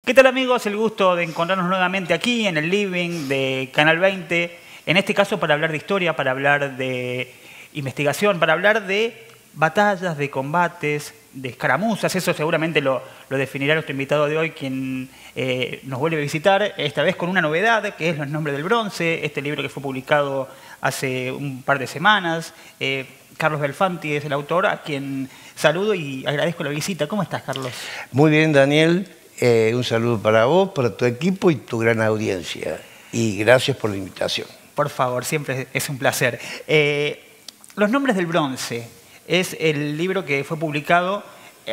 ¿Qué tal, amigos? El gusto de encontrarnos nuevamente aquí en el living de Canal 20, en este caso para hablar de historia, para hablar de investigación, para hablar de batallas, de combates, de escaramuzas. Eso seguramente lo definirá nuestro invitado de hoy, quien nos vuelve a visitar, esta vez con una novedad, que es Los Nombres del Bronce, este libro que fue publicado hace un par de semanas. Carlos Belfanti es el autor, a quien saludo y agradezco la visita. ¿Cómo estás, Carlos? Muy bien, Daniel. Un saludo para vos, para tu equipo y tu gran audiencia. Y gracias por la invitación. Por favor, siempre es un placer. Los Nombres del Bronce es el libro que fue publicado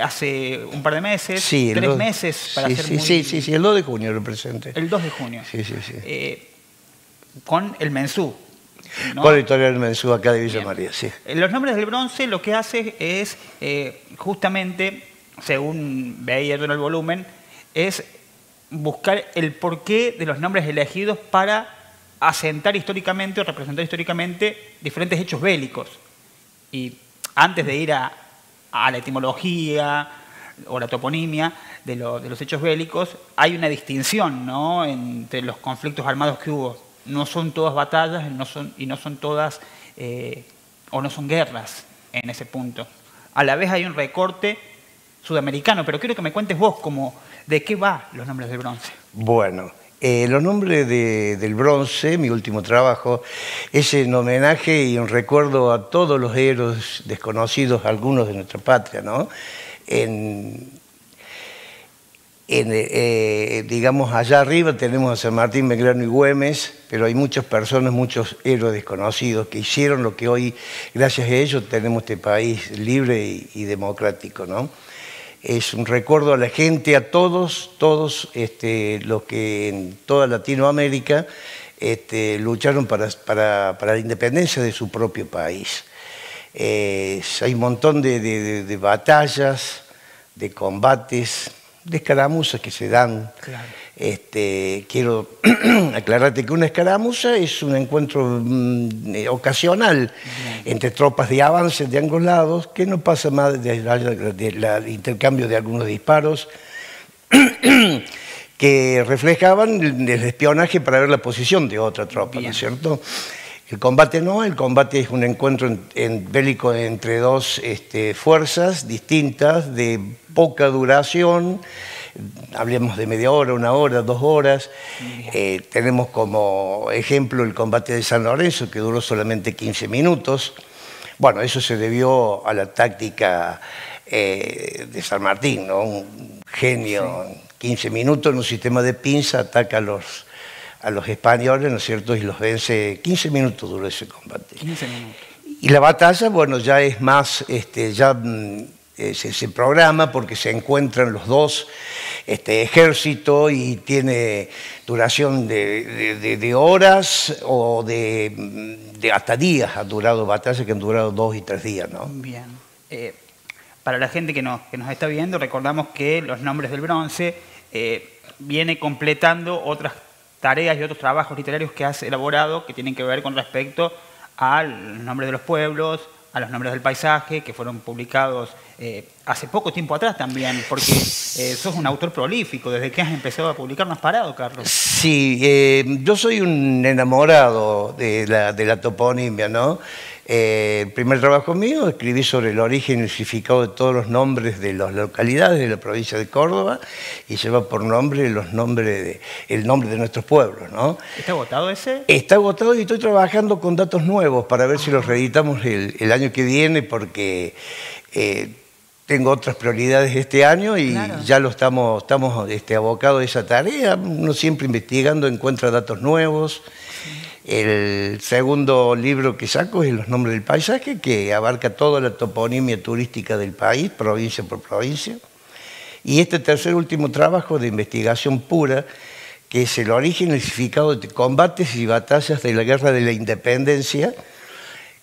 hace un par de meses, sí, 3 meses para ser muy... Sí, el 2 de junio lo presenté. El 2 de junio. Sí. Con el Mensú, ¿no? Con la editorial del Mensú, acá de Villa María, sí. Los Nombres del Bronce lo que hace es, justamente, según veía en el volumen, es buscar el porqué de los nombres elegidos para asentar históricamente o representar históricamente diferentes hechos bélicos. Y antes de ir a la etimología o la toponimia de los hechos bélicos, hay una distinción, ¿no?, entre los conflictos armados que hubo. No son todas batallas y no son todas, o no son guerras en ese punto. A la vez hay un recorte sudamericano, pero quiero que me cuentes vos de qué va Los Nombres del Bronce. Bueno, Los Nombres del Bronce, mi último trabajo, es en homenaje y en recuerdo a todos los héroes desconocidos, algunos de nuestra patria, ¿no? Digamos, allá arriba tenemos a San Martín, Belgrano y Güemes, pero hay muchas personas, muchos héroes desconocidos que hicieron lo que hoy, gracias a ellos, tenemos este país libre y democrático, ¿no? Es un recuerdo a la gente, a todos los que en toda Latinoamérica lucharon para la independencia de su propio país. Hay un montón de batallas, de combates, de escaramuzas que se dan. Claro. Quiero aclararte que una escaramuza es un encuentro ocasional entre tropas de avance de ambos lados, que no pasa más del intercambio de algunos disparos que reflejaban el espionaje para ver la posición de otra tropa, ¿no es cierto? El combate no, el combate es un encuentro bélico entre dos fuerzas distintas, de poca duración. Hablemos de media hora, 1 hora, 2 horas. Tenemos como ejemplo el combate de San Lorenzo, que duró solamente 15 minutos. Bueno, eso se debió a la táctica de San Martín, ¿no? Un genio, en 15 minutos en un sistema de pinza ataca a los españoles, ¿no es cierto? Y los vence. 15 minutos duró ese combate. 15 minutos. Y la batalla, bueno, ya es más, se programa porque se encuentran los dos ejércitos y tiene duración de horas o de hasta días. Ha durado batallas que han durado 2 y 3 días, ¿no? Bien. Para la gente que nos está viendo, recordamos que Los Nombres del Bronce viene completando otras tareas y otros trabajos literarios que has elaborado que tienen que ver con respecto a los nombres de los pueblos, a los nombres del paisaje, que fueron publicados hace poco tiempo atrás también, porque sos un autor prolífico. ¿Desde que has empezado a publicar no has parado, Carlos? Sí, yo soy un enamorado de la toponimia, ¿no? El primer trabajo mío, escribí sobre el origen y el significado de todos los nombres de las localidades de la provincia de Córdoba y lleva por nombre el nombre de nuestros pueblos, ¿no? ¿Está agotado ese? Está agotado y estoy trabajando con datos nuevos para ver si los reeditamos el año que viene, porque tengo otras prioridades este año y claro, ya lo estamos abocados a esa tarea. Uno siempre investigando encuentra datos nuevos. El segundo libro que saco es Los Nombres del Paisaje, que abarca toda la toponimia turística del país, provincia por provincia. Y este tercer último trabajo de investigación pura, que es el origen y el significado de combates y batallas de la Guerra de la Independencia,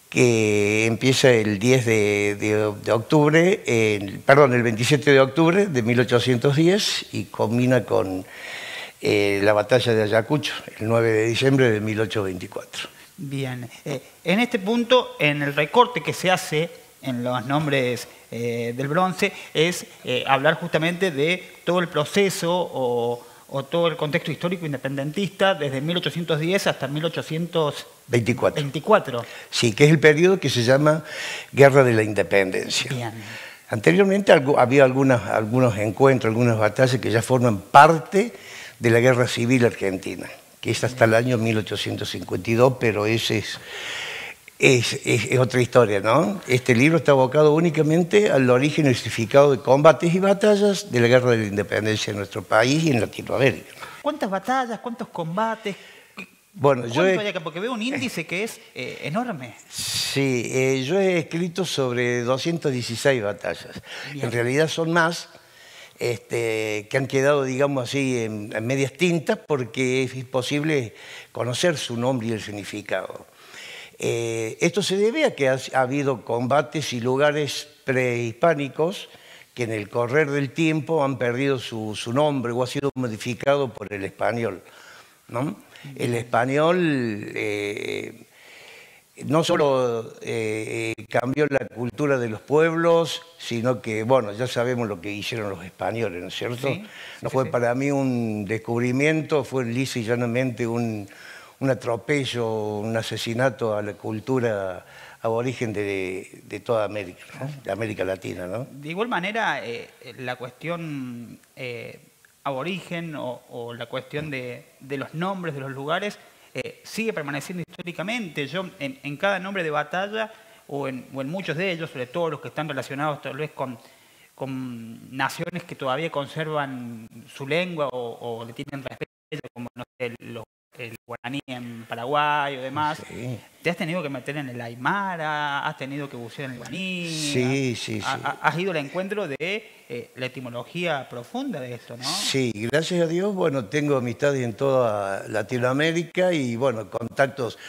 que empieza el 10 de octubre, el 27 de octubre de 1810 y combina con la batalla de Ayacucho, el 9 de diciembre de 1824. Bien. En este punto, en el recorte que se hace en los nombres del bronce es hablar justamente de todo el proceso o todo el contexto histórico independentista desde 1810 hasta 1824. Sí, que es el periodo que se llama Guerra de la Independencia. Bien. Anteriormente había algunos encuentros, algunas batallas que ya forman parte de la Guerra Civil Argentina, que es hasta el año 1852, pero ese es otra historia, ¿no? Este libro está abocado únicamente al origen y el significado de combates y batallas de la Guerra de la Independencia en nuestro país y en Latinoamérica. ¿Cuántas batallas, cuántos combates? Bueno, Porque veo un índice que es enorme. Sí, yo he escrito sobre 216 batallas. Bien. En realidad son más, que han quedado, digamos así, en medias tintas porque es imposible conocer su nombre y el significado. Esto se debe a que ha habido combates y lugares prehispánicos que en el correr del tiempo han perdido su nombre o ha sido modificado por el español, ¿no? El español no solo cambió la cultura de los pueblos, sino que, bueno, ya sabemos lo que hicieron los españoles, ¿no es cierto? Sí, no fue para mí un descubrimiento, fue lisa y llanamente un atropello, un asesinato a la cultura aborigen de toda América, ¿no? De América Latina, ¿no? De igual manera, la cuestión aborigen o la cuestión de los nombres de los lugares sigue permaneciendo históricamente. Yo en cada nombre de batalla o en muchos de ellos, sobre todo los que están relacionados tal vez con naciones que todavía conservan su lengua o le tienen respeto, como no sé, el guaraní en Paraguay o demás, Sí. te has tenido que meter en el aymara, has tenido que bucear en el guaraní, Sí. has ido al encuentro de la etimología profunda de esto, ¿no? Sí, gracias a Dios, bueno, tengo amistades en toda Latinoamérica y, bueno, contactos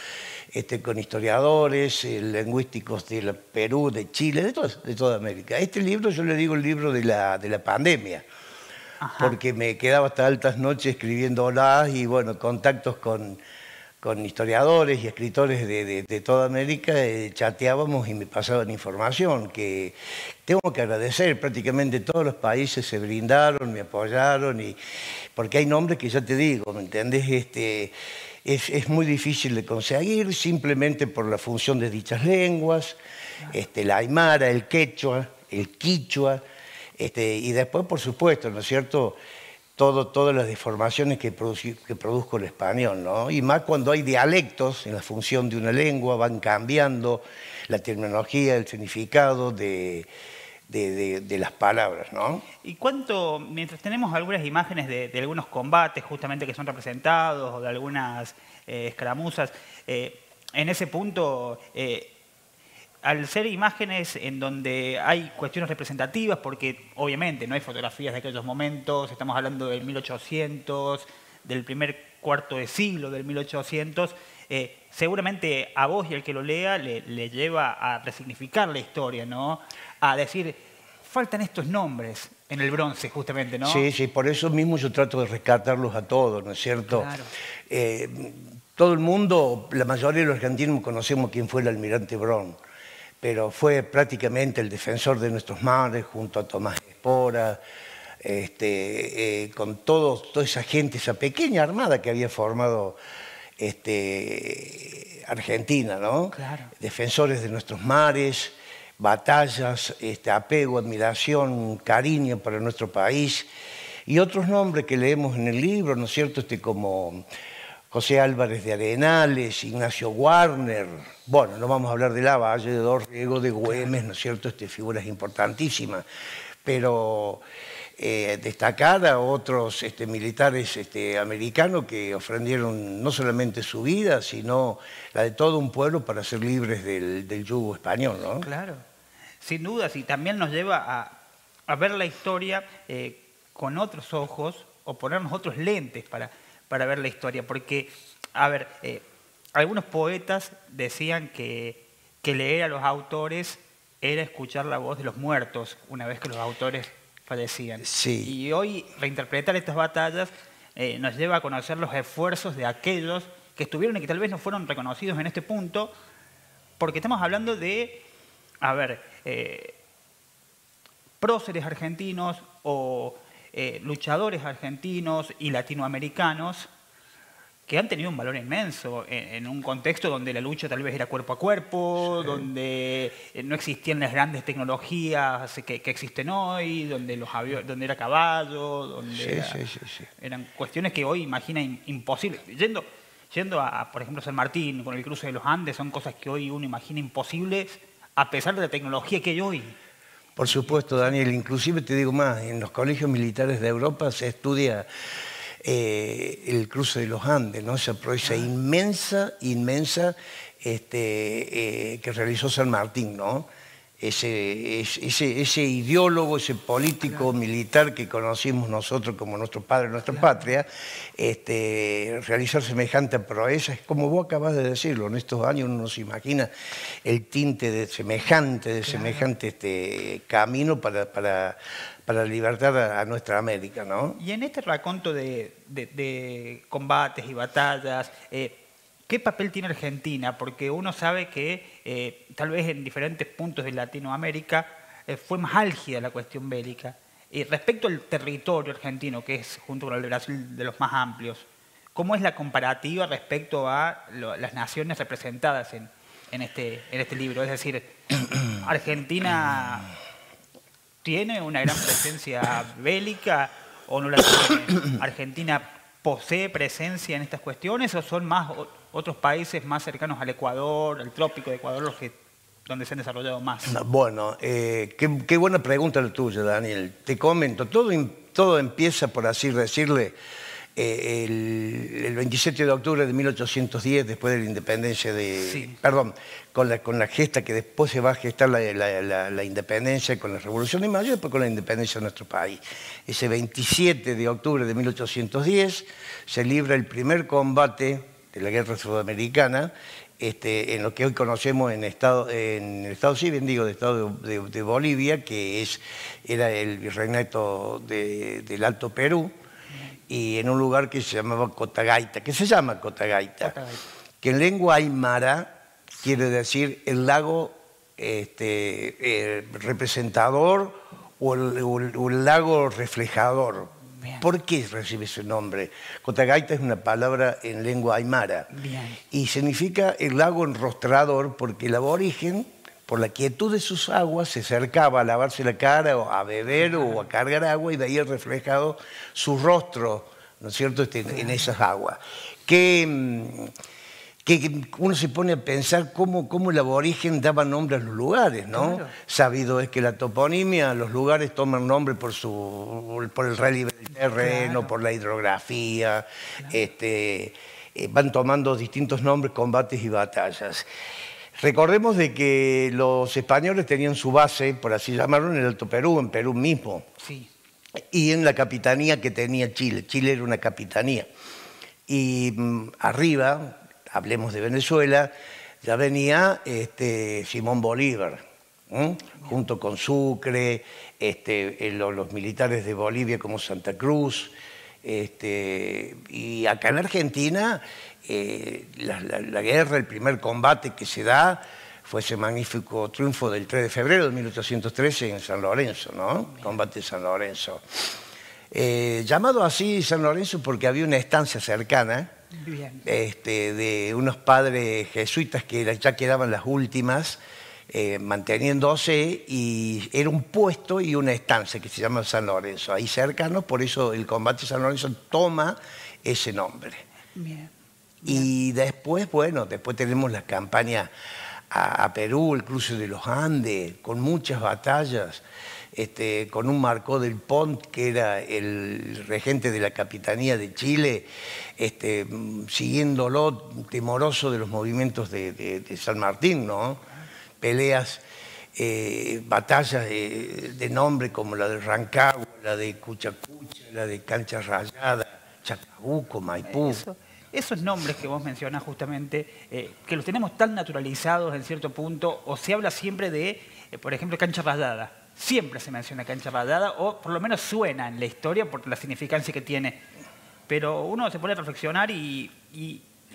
con historiadores, lingüísticos de Perú, de Chile, de toda América. Este libro yo le digo el libro de la pandemia. Ajá. Porque me quedaba hasta altas noches escribiéndolas y, bueno, contactos con historiadores y escritores de toda América, chateábamos y me pasaban información que tengo que agradecer. Prácticamente todos los países se brindaron, me apoyaron, porque hay nombres que ya te digo, ¿me entendés? Es muy difícil de conseguir simplemente por la función de dichas lenguas, el aymara, el quechua, el quichua, y después, por supuesto, ¿no es cierto?, todas las deformaciones que produzco el español, ¿no? Y más cuando hay dialectos en la función de una lengua, van cambiando la terminología, el significado de las palabras, ¿no? ¿Y cuánto, mientras tenemos algunas imágenes de algunos combates justamente que son representados o de algunas escaramuzas, en ese punto... al ser imágenes en donde hay cuestiones representativas, porque obviamente no hay fotografías de aquellos momentos, estamos hablando del 1800, del primer cuarto de siglo del 1800, seguramente a vos y al que lo lea le lleva a resignificar la historia, ¿no? A decir, faltan estos nombres en el bronce justamente, ¿no? Sí, por eso mismo yo trato de rescatarlos a todos, ¿no es cierto? Claro. Todo el mundo, la mayoría de los argentinos conocemos quién fue el almirante Brown, pero fue prácticamente el defensor de nuestros mares junto a Tomás Espora, con toda esa gente, esa pequeña armada que había formado Argentina, ¿no? Claro. Defensores de nuestros mares, batallas, apego, admiración, cariño para nuestro país, y otros nombres que leemos en el libro, ¿no es cierto?, como José Álvarez de Arenales, Ignacio Warner, bueno, no vamos a hablar de Lavalle, de Dorrego, de Güemes, ¿no es cierto?, figuras importantísimas, pero destacar a otros militares americanos que ofrendieron no solamente su vida, sino la de todo un pueblo para ser libres del yugo español, ¿no? Claro, sin dudas, y también nos lleva a ver la historia con otros ojos o ponernos otros lentes para ver la historia, porque, a ver, algunos poetas decían que leer a los autores era escuchar la voz de los muertos una vez que los autores fallecían. Sí. Y hoy reinterpretar estas batallas nos lleva a conocer los esfuerzos de aquellos que estuvieron y que tal vez no fueron reconocidos en este punto, porque estamos hablando de a ver, próceres argentinos o luchadores argentinos y latinoamericanos que han tenido un valor inmenso en un contexto donde la lucha tal vez era cuerpo a cuerpo, sí, donde no existían las grandes tecnologías que existen hoy, donde los aviones, donde era caballo, donde eran cuestiones que hoy imagina imposibles. Yendo a, por ejemplo, San Martín, con el cruce de los Andes, son cosas que hoy uno imagina imposibles a pesar de la tecnología que hay hoy. Por supuesto, Daniel, inclusive te digo más, en los colegios militares de Europa se estudia el cruce de los Andes, ¿no? Esa proeza inmensa que realizó San Martín, ¿no? Ese ideólogo, ese político militar que conocimos nosotros como nuestro padre, nuestra patria, realizar semejante proeza, es como vos acabas de decirlo, en estos años uno no se imagina el tinte de semejante camino para libertar a nuestra América, ¿no? Y en este raconto de combates y batallas, ¿qué papel tiene Argentina? Porque uno sabe que tal vez en diferentes puntos de Latinoamérica fue más álgida la cuestión bélica. Respecto al territorio argentino, que es junto con el de Brasil de los más amplios, ¿cómo es la comparativa respecto a las naciones representadas en este libro? Es decir, ¿Argentina tiene una gran presencia bélica o no la tiene? ¿Argentina posee presencia en estas cuestiones o son más otros países más cercanos al Ecuador, al trópico de Ecuador, donde se han desarrollado más? Bueno, qué buena pregunta la tuya, Daniel. Te comento, todo empieza, por así decirle, el 27 de octubre de 1810, después de la independencia de... Sí. Perdón, con la gesta que después se va a gestar la independencia con la Revolución de Mayo y después con la independencia de nuestro país. Ese 27 de octubre de 1810 se libra el primer combate de la Guerra Sudamericana en lo que hoy conocemos en el estado civil, digo, de Bolivia, que era el virreinato del Alto Perú, y en un lugar que se llamaba Cotagaita, que en lengua aymara quiere decir el lago representador o el lago reflejador. Bien. ¿Por qué recibe ese nombre? Cotagaita es una palabra en lengua aymara. Bien. Y significa el lago enrostrador porque el aborigen, por la quietud de sus aguas, se acercaba a lavarse la cara o a beber o a cargar agua y veía reflejado su rostro, ¿no es cierto?, en esas aguas. Que uno se pone a pensar cómo el aborigen daba nombre a los lugares, ¿no? Claro. Sabido es que la toponimia, los lugares toman nombre por el relieve del terreno, claro, por la hidrografía, claro, van tomando distintos nombres, combates y batallas. Recordemos de que los españoles tenían su base, por así llamarlo, en el Alto Perú, en Perú mismo. Sí. Y en la capitanía que tenía Chile. Chile era una capitanía. Y arriba, hablemos de Venezuela, ya venía Simón Bolívar, junto con Sucre, los militares de Bolivia como Santa Cruz. Y acá en Argentina, la guerra, el primer combate que se da fue ese magnífico triunfo del 3 de febrero de 1813 en San Lorenzo, ¿no? Bien. Combate de San Lorenzo. Llamado así San Lorenzo porque había una estancia cercana. Bien. De unos padres jesuitas que ya quedaban las últimas manteniéndose, y era un puesto y una estancia que se llama San Lorenzo, ahí cercano, por eso el combate de San Lorenzo toma ese nombre. Bien. Bien. Y después, bueno, después tenemos la campaña a Perú, el cruce de los Andes, con muchas batallas, con un Marcó del Pont, que era el regente de la Capitanía de Chile, siguiéndolo, temoroso de los movimientos de San Martín, ¿no? Peleas, batallas de nombre como la de Rancagua, la de Cuchacucha, la de Cancha Rayada, Chacabuco, Maipú. Esos nombres que vos mencionás justamente, que los tenemos tan naturalizados en cierto punto, o se habla siempre de, por ejemplo, Cancha Rayada. Siempre se menciona Cancha Rayada, o por lo menos suena en la historia por la significancia que tiene. Pero uno se pone a reflexionar y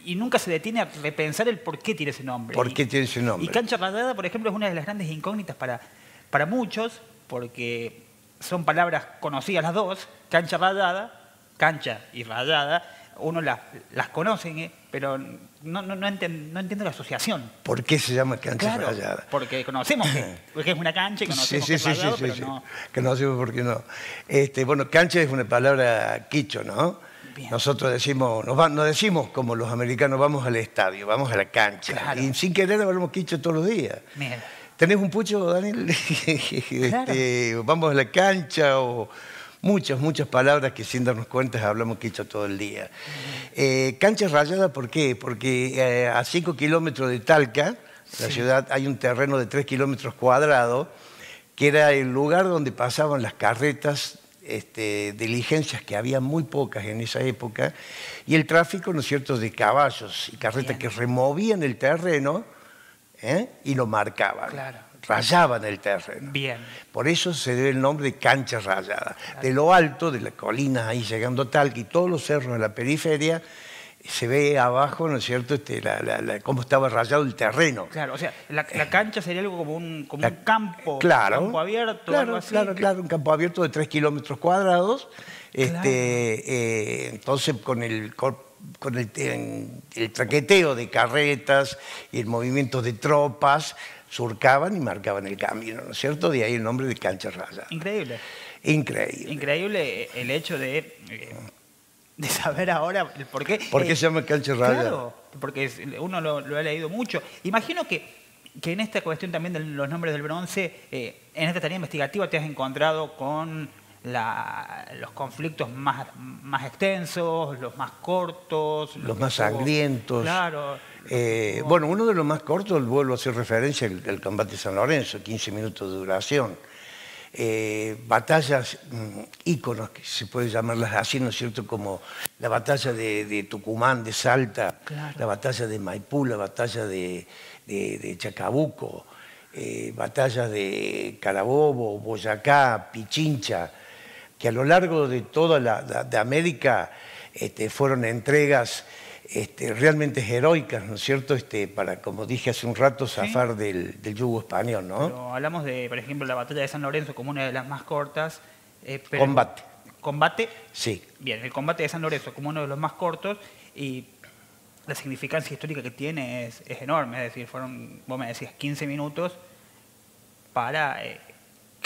y nunca se detiene a repensar el por qué tiene ese nombre. ¿Por qué tiene ese nombre? Y Cancha Rayada, por ejemplo, es una de las grandes incógnitas para muchos, porque son palabras conocidas las dos, cancha rayada, cancha y rayada, uno las conoce, pero no entiende la asociación. ¿Por qué se llama cancha rayada? Porque conocemos que es una cancha y conocemos que es rayado, pero no... Que no sabemos por qué no. Bueno, cancha es una palabra quicho, ¿no? Bien. Nosotros decimos, no decimos como los americanos, vamos al estadio, vamos a la cancha. Claro. Y sin querer hablamos quicho todos los días. Bien. ¿Tenés un pucho, Daniel? Claro. Vamos a la cancha o muchas palabras que sin darnos cuenta hablamos quicho todo el día. Cancha rayada, ¿por qué? Porque a 5 kilómetros de Talca, la ciudad, hay un terreno de 3 kilómetros cuadrados, que era el lugar donde pasaban las carretas, diligencias, que había muy pocas en esa época, y el tráfico, ¿no es cierto?, de caballos y carretas que removían el terreno y lo marcaban. Claro. Rayaban el terreno. Bien. Por eso se debe el nombre de cancha rayada. Claro. De lo alto, de las colinas ahí llegando a Talca y todos los cerros de la periferia, se ve abajo, ¿no es cierto?, cómo estaba rayado el terreno. Claro, o sea, la cancha sería algo como un campo, claro, campo abierto, claro, algo así. Claro, un campo abierto de 3 kilómetros cuadrados. Claro. Entonces, con el traqueteo de carretas y el movimiento de tropas, surcaban y marcaban el camino, ¿no es cierto? De ahí el nombre de cancha rayada. Increíble. Increíble. Increíble el hecho de saber ahora el por qué. ¿Por qué se llama cancha rayada? Claro, porque uno lo ha leído mucho. Imagino que en esta cuestión también de los nombres del bronce, en esta tarea investigativa te has encontrado con los conflictos más extensos, los más cortos. Los más sangrientos. Claro. Bueno, uno de los más cortos, vuelvo a hacer referencia al combate de San Lorenzo, 15 minutos de duración. Batallas, íconos, que se puede llamarlas así, ¿no es cierto?, como la batalla de Tucumán, de Salta, claro, la batalla de Maipú, la batalla de Chacabuco, batallas de Carabobo, Boyacá, Pichincha, que a lo largo de toda de América fueron entregas realmente heroicas, ¿no es cierto?, para, como dije hace un rato, zafar del yugo español, ¿no? Pero hablamos de, por ejemplo, la batalla de San Lorenzo como una de las más cortas. Combate. ¿Combate? Sí. Bien, el combate de San Lorenzo como uno de los más cortos, y la significancia histórica que tiene es enorme. Es decir, fueron, vos me decías, 15 minutos para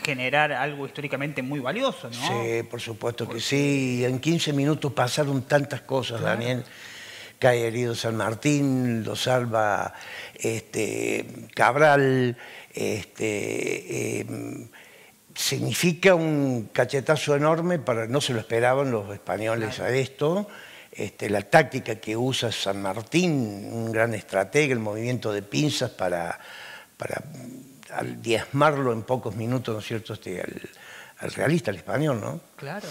generar algo históricamente muy valioso, ¿no? Sí, por supuesto que sí. En 15 minutos pasaron tantas cosas, claro, Daniel. Cae herido San Martín, lo salva Cabral, significa un cachetazo enorme, no se lo esperaban los españoles, claro, a esto. La táctica que usa San Martín, un gran estratega, el movimiento de pinzas para diezmarlo en pocos minutos, ¿no es cierto?, al realista, al español, ¿no? Claro.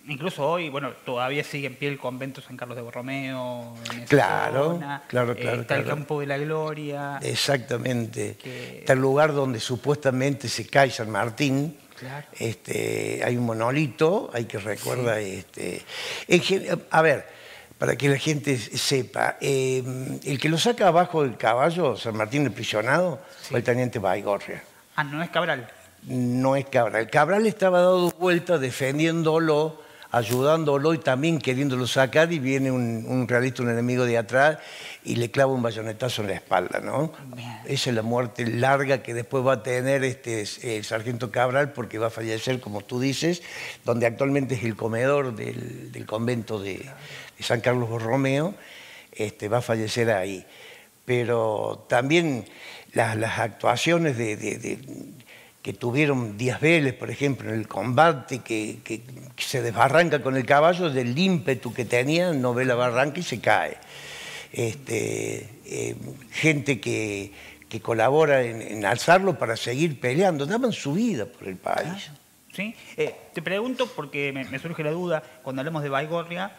Incluso hoy, bueno, todavía sigue en pie el convento San Carlos de Borromeo. En esa claro, zona. Claro. Está el Campo de la Gloria. Exactamente. Está el lugar donde supuestamente se cae San Martín. Claro. Hay un monolito, hay que recordar. Sí. A ver, para que la gente sepa, el que lo saca abajo del caballo, San Martín el prisionado, sí, fue el teniente Baigorria. Ah, ¿no es Cabral? No es Cabral. Cabral estaba dando vueltas defendiéndolo, ayudándolo y también queriéndolo sacar, y viene un realista, un enemigo de atrás, y le clava un bayonetazo en la espalda, ¿no? Bien. Esa es la muerte larga que después va a tener el sargento Cabral, porque va a fallecer, como tú dices, donde actualmente es el comedor del convento de San Carlos Borromeo, va a fallecer ahí. Pero también las actuaciones que tuvieron Díaz Vélez, por ejemplo, en el combate, que se desbarranca con el caballo, del ímpetu que tenía, no ve la barranca y se cae. Gente que colabora en alzarlo para seguir peleando, daban su vida por el país. ¿Sí? Te pregunto, porque me surge la duda, cuando hablamos de Baigorria,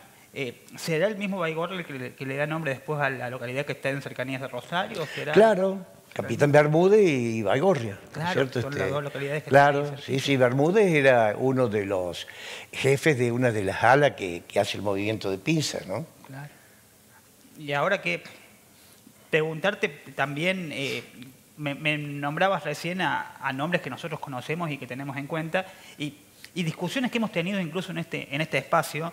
¿será el mismo Baigorria el que le da nombre después a la localidad que está en cercanías de Rosario? ¿Será? Claro. Capitán Bermúdez y Baigorria. Claro, ¿cierto? Son las dos localidades que claro, sí, Bermúdez era uno de los jefes de una de las alas que hace el movimiento de pinzas, ¿no? Claro. Y ahora que preguntarte también, me nombrabas recién a nombres que nosotros conocemos y que tenemos en cuenta, y discusiones que hemos tenido incluso en este espacio,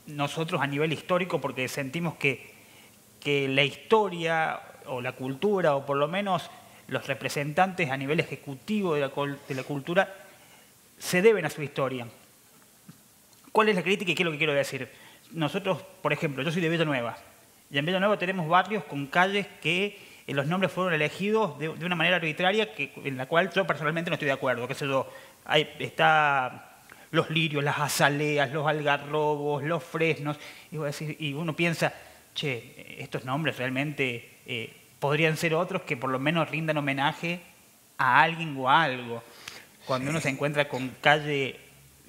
nosotros a nivel histórico, porque sentimos que la historia o la cultura, o por lo menos los representantes a nivel ejecutivo de la cultura, se deben a su historia. ¿Cuál es la crítica y qué es lo que quiero decir? Nosotros, por ejemplo, yo soy de Villanueva, y en Villanueva tenemos barrios con calles que los nombres fueron elegidos de una manera arbitraria en la cual yo personalmente no estoy de acuerdo. ¿Qué sé yo? Ahí está los Lirios, las Azaleas, los Algarrobos, los Fresnos, y uno piensa, che, estos nombres realmente podrían ser otros que por lo menos rindan homenaje a alguien o a algo. Cuando uno se encuentra con calle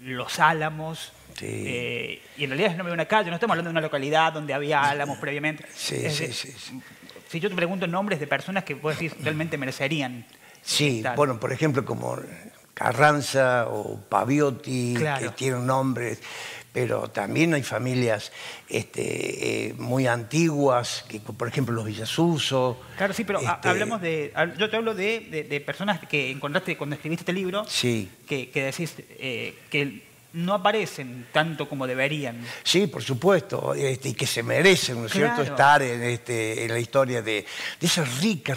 Los Álamos, y en realidad es el nombre de una calle, no estamos hablando de una localidad donde había álamos previamente. Si yo te pregunto nombres de personas que vos decís realmente merecerían. Sí, bueno, por ejemplo, como Carranza o Paviotti, que tienen nombres, pero también hay familias muy antiguas, que, por ejemplo, los Villasuso. Claro, sí, pero hablamos yo te hablo de personas que encontraste cuando escribiste este libro, que decís que no aparecen tanto como deberían. Sí, por supuesto, y que se merecen, ¿no es cierto?, estar en la historia de esa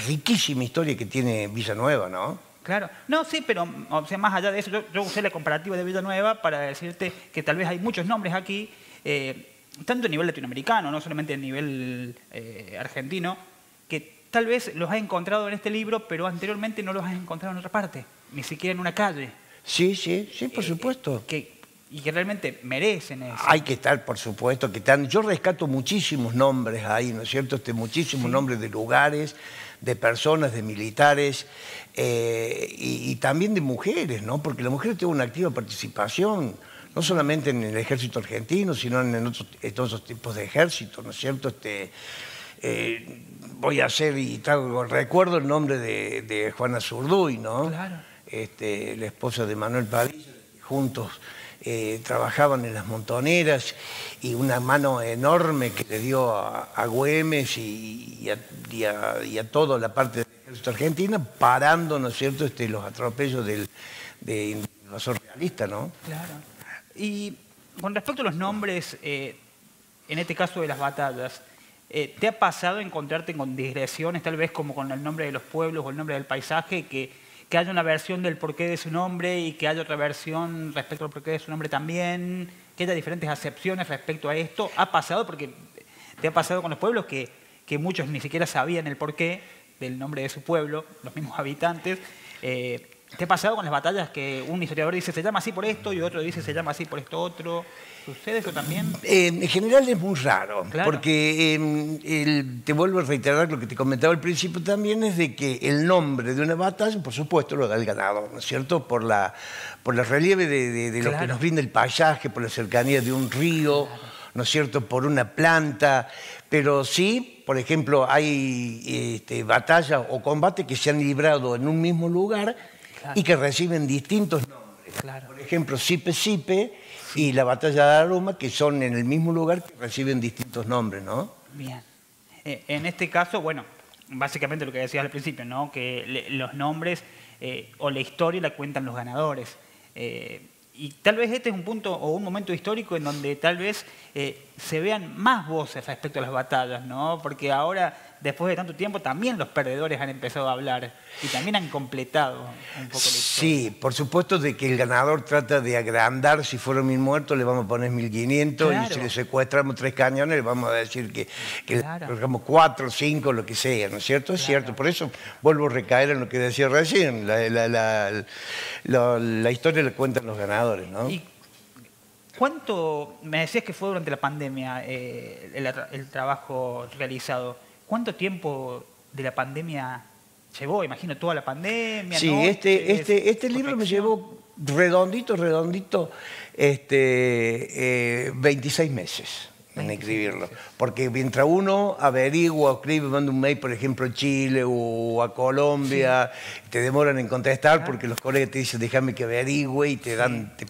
riquísima historia que tiene Villanueva, ¿no? Claro. No, sí, pero o sea, más allá de eso, yo usé la comparativa de Villanueva para decirte que tal vez hay muchos nombres aquí, tanto a nivel latinoamericano, no solamente a nivel argentino, que tal vez los has encontrado en este libro, pero anteriormente no los has encontrado en otra parte, ni siquiera en una calle. Sí, por supuesto. Y que realmente merecen eso. Hay que estar, por supuesto, que están. Yo rescato muchísimos nombres ahí, ¿no es cierto? Muchísimos nombres de lugares, de personas, de militares, y también de mujeres, ¿no? Porque la mujer tiene una activa participación, no solamente en el ejército argentino, sino en otros tipos de ejércitos, ¿no es cierto? Voy a hacer y recuerdo el nombre de Juana Zurduy, ¿no? Claro. La esposa de Manuel Padilla, juntos trabajaban en las montoneras, y una mano enorme que le dio a Güemes y a toda la parte del ejército argentino, parando, ¿no es cierto?, los atropellos de invasor realista, ¿no? Claro. Y con respecto a los nombres, en este caso de las batallas, ¿te ha pasado encontrarte con digresiones, tal vez como con el nombre de los pueblos o el nombre del paisaje, que haya una versión del porqué de su nombre y que haya otra versión respecto al porqué de su nombre también, que haya diferentes acepciones respecto a esto? ¿Ha pasado? Porque te ha pasado con los pueblos que muchos ni siquiera sabían el porqué del nombre de su pueblo, los mismos habitantes. ¿Te ha pasado con las batallas que un historiador dice se llama así por esto y otro dice se llama así por esto otro? ¿Sucede eso también? En general es muy raro, porque te vuelvo a reiterar lo que te comentaba al principio también, es de que el nombre de una batalla, por supuesto, lo da el ganador, ¿no es cierto? Por el relieve de lo que nos brinda el paisaje, por la cercanía de un río, ¿no es cierto?, por una planta, pero sí, por ejemplo, hay batallas o combates que se han librado en un mismo lugar y que reciben distintos nombres. Por ejemplo, Sipe y la batalla de Aruma, que son en el mismo lugar, que reciben distintos nombres, ¿no? Bien. En este caso, bueno, básicamente lo que decías al principio, ¿no?, que los nombres o la historia la cuentan los ganadores. Y tal vez este es un punto o un momento histórico en donde tal vez se vean más voces respecto a las batallas, ¿no? Porque ahora, después de tanto tiempo, también los perdedores han empezado a hablar y también han completado un poco la historia. Sí, por supuesto de que el ganador trata de agrandar. Si fueron 1000 muertos, le vamos a poner 1500, y si le secuestramos 3 cañones, le vamos a decir que le colocamos 4, 5, lo que sea, ¿no es cierto? Es cierto, por eso vuelvo a recaer en lo que decía recién, la historia la cuentan los ganadores, ¿no? ¿Y cuánto, me decías que fue durante la pandemia el trabajo realizado? ¿Cuánto tiempo de la pandemia llevó? Imagino toda la pandemia. Sí, este libro me llevó redondito, 26 meses. en escribirlo. Porque mientras uno averigua o escribe, manda un mail, por ejemplo, a Chile o a Colombia, te demoran en contestar porque los colegas te dicen, déjame que averigüe y te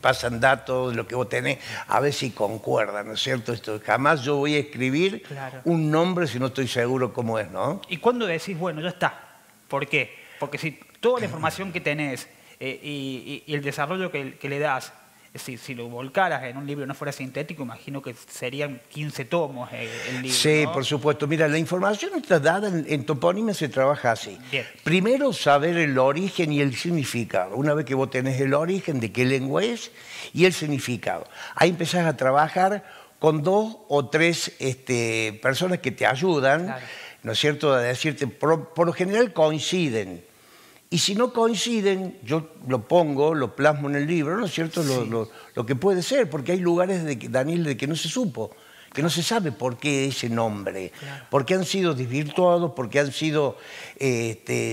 pasan datos de lo que vos tenés, a ver si concuerdan, ¿no es cierto? Jamás yo voy a escribir un nombre si no estoy seguro cómo es, ¿no? ¿Y cuándo decís, bueno, ya está? ¿Por qué? Porque si toda la información que tenés y el desarrollo que le das, si lo volcaras en un libro no fuera sintético, imagino que serían 15 tomos el libro. Sí, ¿no? por supuesto. Mira, la información está dada en toponimia, se trabaja así. Bien. Primero, saber el origen y el significado. Una vez que vos tenés el origen de qué lengua es y el significado, ahí empezás a trabajar con 2 o 3 personas que te ayudan, ¿no es cierto?, a decirte, por lo general coinciden. Y si no coinciden, yo lo pongo, lo plasmo en el libro, ¿no es cierto?, lo que puede ser, porque hay lugares, Daniel, de que no se supo, que no se sabe por qué ese nombre, porque han sido desvirtuados, porque han sido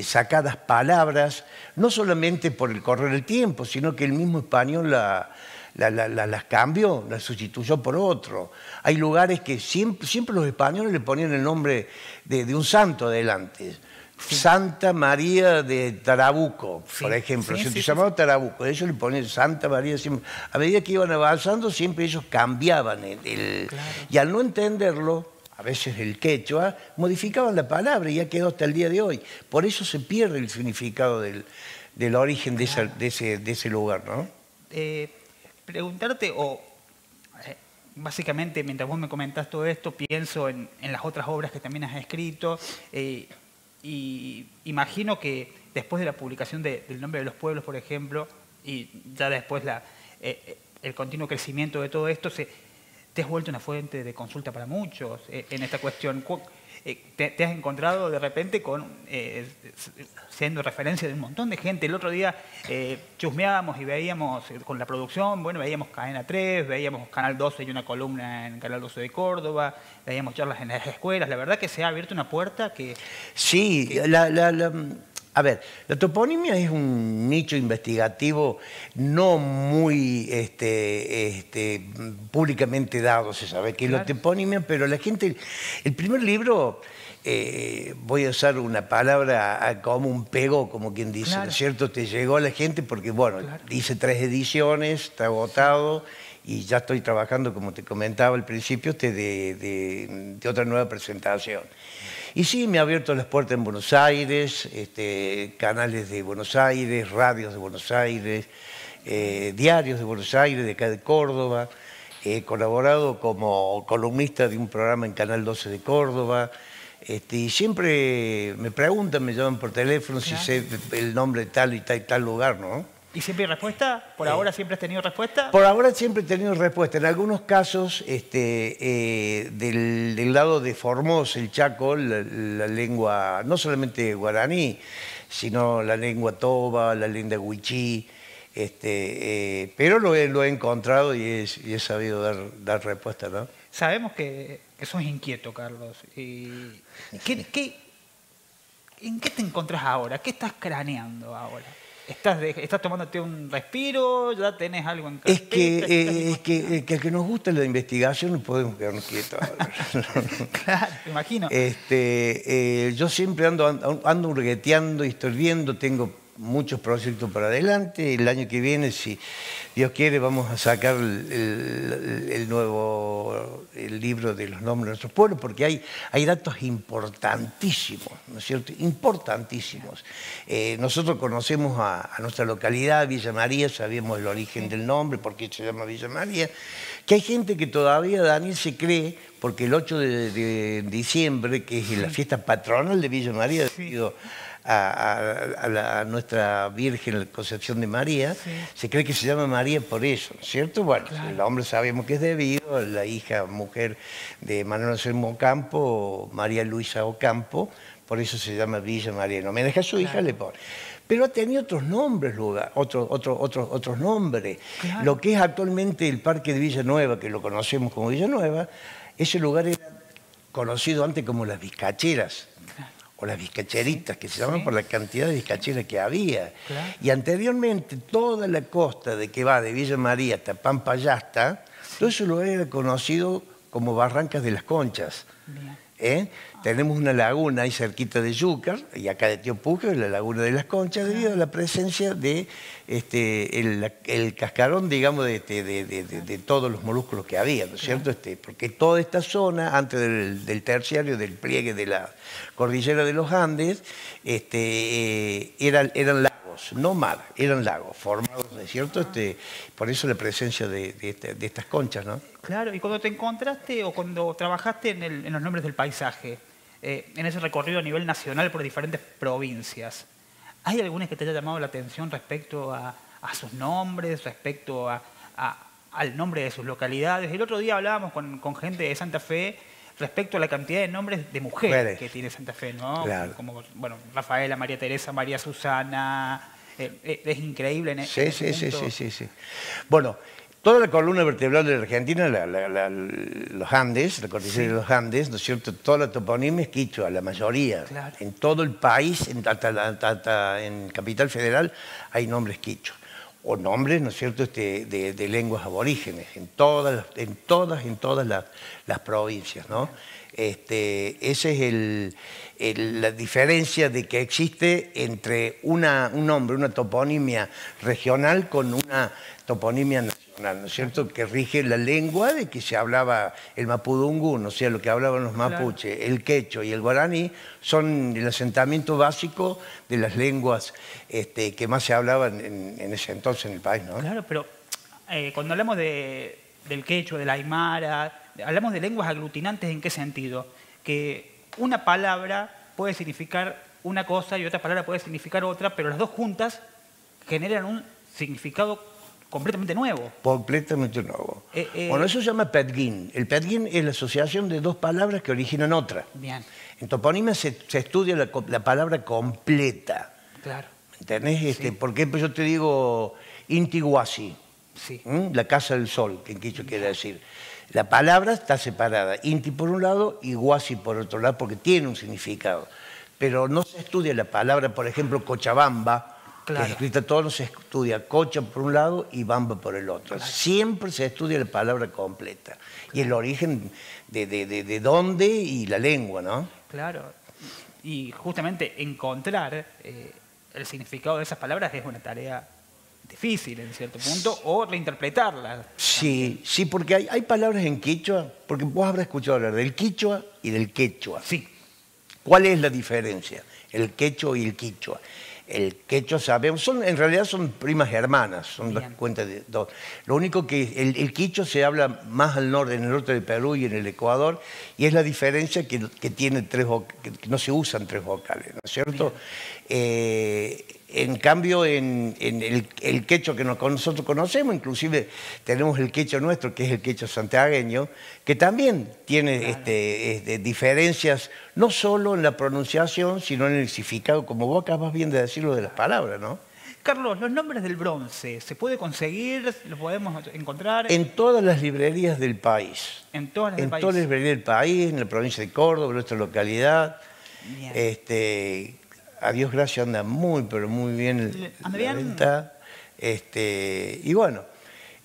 sacadas palabras, no solamente por el correr del tiempo, sino que el mismo español las cambió, las sustituyó por otro. Hay lugares que siempre los españoles le ponían el nombre de un santo adelante. Santa María de Tarabuco, por ejemplo, se llamaba Tarabuco, ellos le ponían Santa María, a medida que iban avanzando siempre ellos cambiaban y al no entenderlo, a veces el quechua, modificaban la palabra y ya quedó hasta el día de hoy. Por eso se pierde el significado del origen de ese lugar, ¿no? Preguntarte, básicamente mientras vos me comentás todo esto, pienso en las otras obras que también has escrito, y imagino que después de la publicación del Nombre de los Pueblos, por ejemplo, y ya después el continuo crecimiento de todo esto, te has vuelto una fuente de consulta para muchos en esta cuestión. Te has encontrado de repente siendo referencia de un montón de gente. El otro día chusmeábamos y veíamos con la producción, bueno, veíamos Cadena 3, veíamos Canal 12 y una columna en Canal 12 de Córdoba, veíamos charlas en las escuelas. La verdad que se ha abierto una puerta que... Sí, a ver, la toponimia es un nicho investigativo no muy públicamente dado, se sabe que es la toponimia, pero la gente, el primer libro, voy a usar una palabra como un pego, como quien dice, ¿no es cierto? Te llegó a la gente porque, bueno, hice 3 ediciones, está agotado y ya estoy trabajando, como te comentaba al principio, de otra nueva presentación. Y sí, me ha abierto las puertas en Buenos Aires, canales de Buenos Aires, radios de Buenos Aires, diarios de Buenos Aires, de acá de Córdoba. He colaborado como columnista de un programa en Canal 12 de Córdoba. Y siempre me preguntan, me llaman por teléfono si sé el nombre de tal y tal lugar, ¿no? ¿Y siempre hay respuesta? ¿Por ahora siempre has tenido respuesta? Por ahora siempre he tenido respuesta. En algunos casos, del lado de Formosa, el Chaco, la lengua, no solamente guaraní, sino la lengua toba, la lengua huichí, pero lo he encontrado y he sabido dar respuesta, ¿no? Sabemos que sos inquieto, Carlos. ¿En qué te encontrás ahora? ¿Qué estás craneando ahora? ¿Estás tomándote un respiro? ¿Ya tenés algo en carpeta? Es que nos gusta la investigación no podemos quedarnos quietos. Claro, te imagino. Yo siempre ando hurgueteando y estoy viendo, tengo muchos proyectos para adelante. El año que viene, si Dios quiere, vamos a sacar el libro de los nombres de nuestros pueblos, porque hay datos importantísimos, ¿no es cierto? Importantísimos. Nosotros conocemos a nuestra localidad, Villa María, sabemos el origen del nombre, por qué se llama Villa María, que hay gente que todavía, Daniel, se cree, porque el 8 de diciembre, que es la fiesta patronal de Villa María, debido a nuestra Virgen, la Concepción de María, se cree que se llama María por eso, ¿no es cierto? Bueno, el hombre sabemos que es debido a la hija, mujer de Manuel Anselmo Ocampo, María Luisa Ocampo, por eso se llama Villa María. En homenaje a su hija le pone. Pero ha tenido otros nombres, otros nombres. Lo que es actualmente el Parque de Villanueva, que lo conocemos como Villanueva, ese lugar era conocido antes como las Vizcacheras, o las vizcacheritas, que se llaman por la cantidad de vizcacheras que había. Y anteriormente toda la costa que va de Villa María hasta Pampayasta, todo ese lugar era conocido como Barrancas de las Conchas. Tenemos una laguna ahí cerquita de Yúcar, y acá de Tío Pucro, la laguna de las Conchas, debido a la presencia de el cascarón, digamos, de todos los moluscos que había, ¿no es cierto? Porque toda esta zona, antes del terciario, del pliegue de la cordillera de los Andes, eran lagos, no mar, eran lagos formados, ¿no es cierto? Por eso la presencia de estas conchas, ¿no? Claro, y cuando te encontraste o cuando trabajaste en los nombres del paisaje, en ese recorrido a nivel nacional por diferentes provincias, ¿hay algunas que te haya llamado la atención respecto a sus nombres, respecto al nombre de sus localidades? El otro día hablábamos con gente de Santa Fe respecto a la cantidad de nombres de mujeres que tiene Santa Fe, ¿no? Claro. Como, bueno, Rafaela, María Teresa, María Susana, es increíble en Sí. ese punto. Sí. Bueno, toda la columna vertebral de la Argentina, los Andes, la cordillera de los Andes, ¿no es cierto? Toda la toponimia es quichua, la mayoría. Claro. En todo el país, hasta en Capital Federal, hay nombres quichua. O nombres, ¿no es cierto?, de lenguas aborígenes, en todas las provincias, ¿no? Esa es la diferencia de que existe entre un nombre, una toponimia regional con una toponimia nacional, ¿no es cierto?, que rige la lengua de que se hablaba el mapudungún, o sea, lo que hablaban los mapuches, claro. El quechua y el guaraní son el asentamiento básico de las lenguas que más se hablaban en ese entonces en el país, ¿no? Claro, pero cuando hablamos del quechua, del aymara, hablamos de lenguas aglutinantes, ¿en qué sentido? Que una palabra puede significar una cosa y otra palabra puede significar otra, pero las dos juntas generan un significado completamente nuevo. Completamente nuevo. Bueno, eso se llama pedguín. El pedguín es la asociación de dos palabras que originan otra. Bien. En toponimia se estudia la palabra completa. Claro. ¿Entendés? Sí. Por ejemplo, yo te digo Inti-Huasi, sí. La casa del sol, que en quichua quiere decir. La palabra está separada, Inti por un lado y Huasi por otro lado, porque tiene un significado. Pero no se estudia la palabra, por ejemplo, Cochabamba, claro. Que es escrita todo, no se estudia Cocha por un lado y Bamba por el otro. Claro. Siempre se estudia la palabra completa. Claro. Y el origen de dónde y la lengua, ¿no? Claro. Y justamente encontrar el significado de esas palabras es una tarea difícil en cierto punto, o reinterpretarlas. Sí, porque hay palabras en quichua, porque vos habrás escuchado hablar del quichua y del quechua. Sí. ¿Cuál es la diferencia? El quechua y el quichua. El quechua sabemos, en realidad son primas hermanas, son las cuentas de dos. Lo único que el quichua se habla más al norte, en el norte del Perú y en el Ecuador, y es la diferencia que tiene que no se usan tres vocales, ¿no es cierto? En cambio, en el quechua que nosotros conocemos, inclusive tenemos el quechua nuestro, que es el quechua santiagueño, que también tiene diferencias, no solo en la pronunciación, sino en el significado, como vos acabas bien de decirlo de las palabras, ¿no? Carlos, los nombres del bronce, ¿se puede conseguir? ¿Los podemos encontrar? En todas las librerías del país. ¿En todas las del país? En todas las librerías del país, en la provincia de Córdoba, en nuestra localidad. Bien. A Dios gracias anda muy, pero muy bien la venta. Y bueno,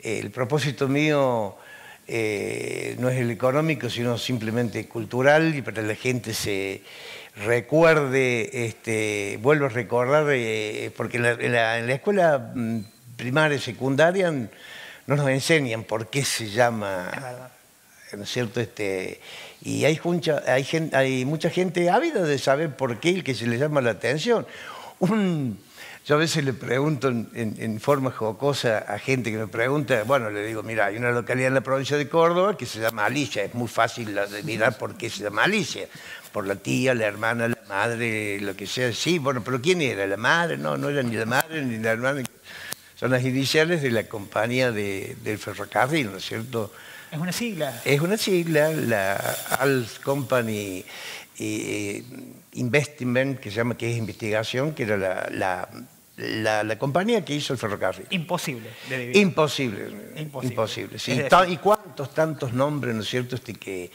el propósito mío no es el económico, sino simplemente cultural, y para que la gente se recuerde, vuelvo a recordar, porque en la escuela primaria y secundaria no nos enseñan por qué se llama, ¿no es cierto? Y hay mucha gente ávida de saber por qué el que se le llama la atención. Yo a veces le pregunto en forma jocosa a gente que me pregunta, bueno, le digo, mira, hay una localidad en la provincia de Córdoba que se llama Alicia, es muy fácil de mirar por qué se llama Alicia, por la tía, la hermana, la madre, lo que sea. Sí, bueno, pero ¿quién era? ¿La madre? No, no era ni la madre ni la hermana. Son las iniciales de la compañía del ferrocarril, ¿no es cierto? Es una sigla. Es una sigla, la Als Company Investment, que se llama, que es investigación, que era la compañía que hizo el ferrocarril. Imposible de vivir. Imposible, sí. Y cuántos tantos nombres, ¿no es cierto?, que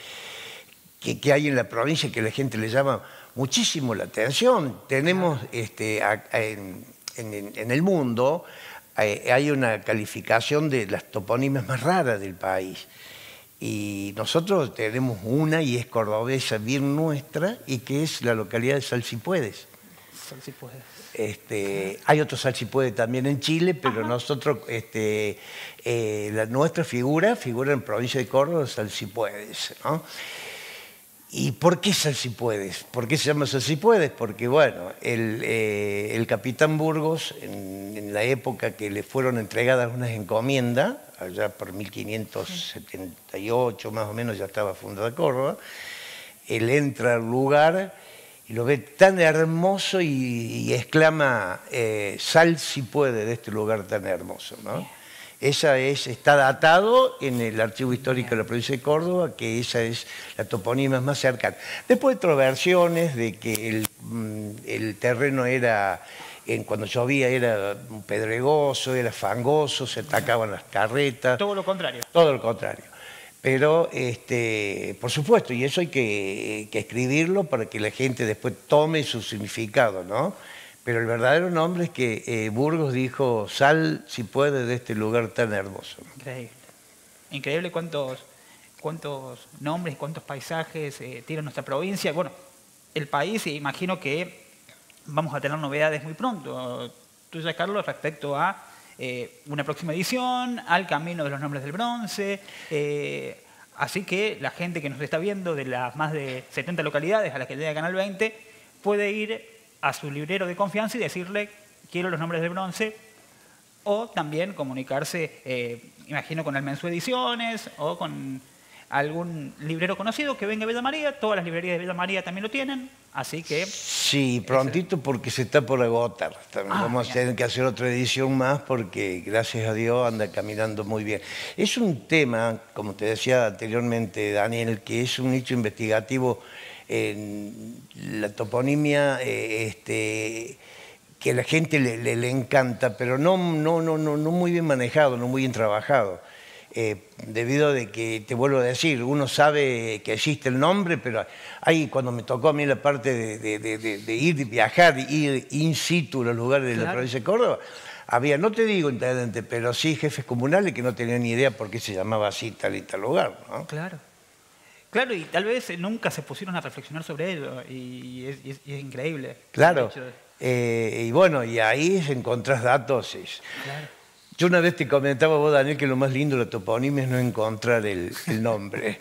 hay en la provincia que la gente le llama muchísimo la atención. Tenemos en el mundo hay una calificación de las toponimias más raras del país. Y nosotros tenemos una y es cordobesa, bien nuestra, y que es la localidad de Salsipuedes. Salsipuedes. Hay otro Salsipuedes también en Chile, pero nosotros, nuestra figura en provincia de Córdoba, Salsipuedes, ¿no? ¿Y por qué Salsipuedes? ¿Por qué se llama Salsipuedes? Porque, bueno, el capitán Burgos, en la época que le fueron entregadas unas encomiendas, allá por 1578 más o menos ya estaba fundada Córdoba, él entra al lugar y lo ve tan hermoso y exclama, sal si puede de este lugar tan hermoso, ¿no? Está datado en el Archivo Histórico de la provincia de Córdoba, que esa es la toponimia más cercana. Después otras versiones de que el terreno era, cuando llovía era pedregoso, era fangoso, se atacaban las carretas. Todo lo contrario. Todo lo contrario. Pero, por supuesto, y eso hay que escribirlo para que la gente después tome su significado, ¿no? Pero el verdadero nombre es que Burgos dijo, sal si puede de este lugar tan hermoso. Increíble. Increíble cuántos nombres, cuántos paisajes tiene nuestra provincia. Bueno, el país, imagino que vamos a tener novedades muy pronto. Tú ya, Carlos, respecto a una próxima edición, al Camino de los Nombres del Bronce. Así que la gente que nos está viendo de las más de 70 localidades a las que llega Canal 20 puede ir a su librero de confianza y decirle quiero los nombres del bronce, o también comunicarse, imagino, con el Mensu Ediciones o con algún librero conocido que venga a Villa María. Todas las librerías de Villa María también lo tienen, así que... Sí, prontito porque se está por agotar. Vamos a tener que hacer otra edición más porque, gracias a Dios, anda caminando muy bien. Es un tema, como te decía anteriormente, Daniel, que es un nicho investigativo en la toponimia, que a la gente le encanta, pero no muy bien manejado, no muy bien trabajado. Debido a que, te vuelvo a decir, uno sabe que existe el nombre, pero ahí cuando me tocó a mí la parte de ir, viajar, ir in situ a los lugares de la provincia de Córdoba, había, no te digo intendente, pero sí jefes comunales que no tenían ni idea por qué se llamaba así tal y tal lugar, ¿no? Claro. Claro, y tal vez nunca se pusieron a reflexionar sobre ello, y es increíble. Claro, y bueno, y ahí encontrás datos. Claro. Yo una vez te comentaba vos, Daniel, que lo más lindo de la toponimia es no encontrar el nombre,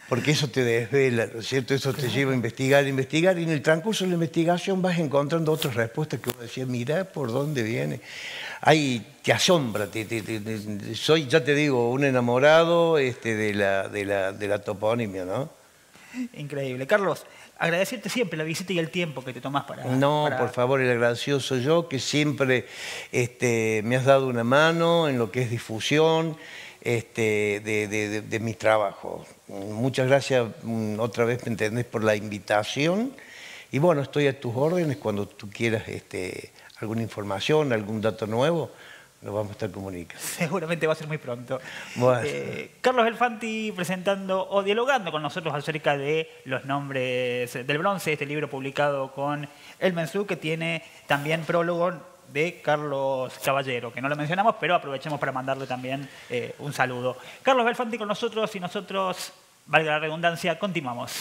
porque eso te desvela, ¿no es cierto? Eso te lleva a investigar, y en el transcurso de la investigación vas encontrando otras respuestas que vos decías, mirá por dónde viene. Ahí te asombra, soy, ya te digo, un enamorado de la toponimia, ¿no? Increíble. Carlos, agradecerte siempre la visita y el tiempo que te tomas para... Por favor, el agradecido soy yo, que siempre me has dado una mano en lo que es difusión de mis trabajos. Muchas gracias otra vez, ¿me entendés?, por la invitación. Y bueno, estoy a tus órdenes cuando tú quieras alguna información, algún dato nuevo. Nos vamos a estar comunicando. Seguramente va a ser muy pronto. Bueno. Carlos Belfanti presentando o dialogando con nosotros acerca de los nombres del bronce, este libro publicado con el Mensu, que tiene también prólogo de Carlos Caballero, que no lo mencionamos, pero aprovechemos para mandarle también un saludo. Carlos Belfanti con nosotros, y nosotros, valga la redundancia, continuamos.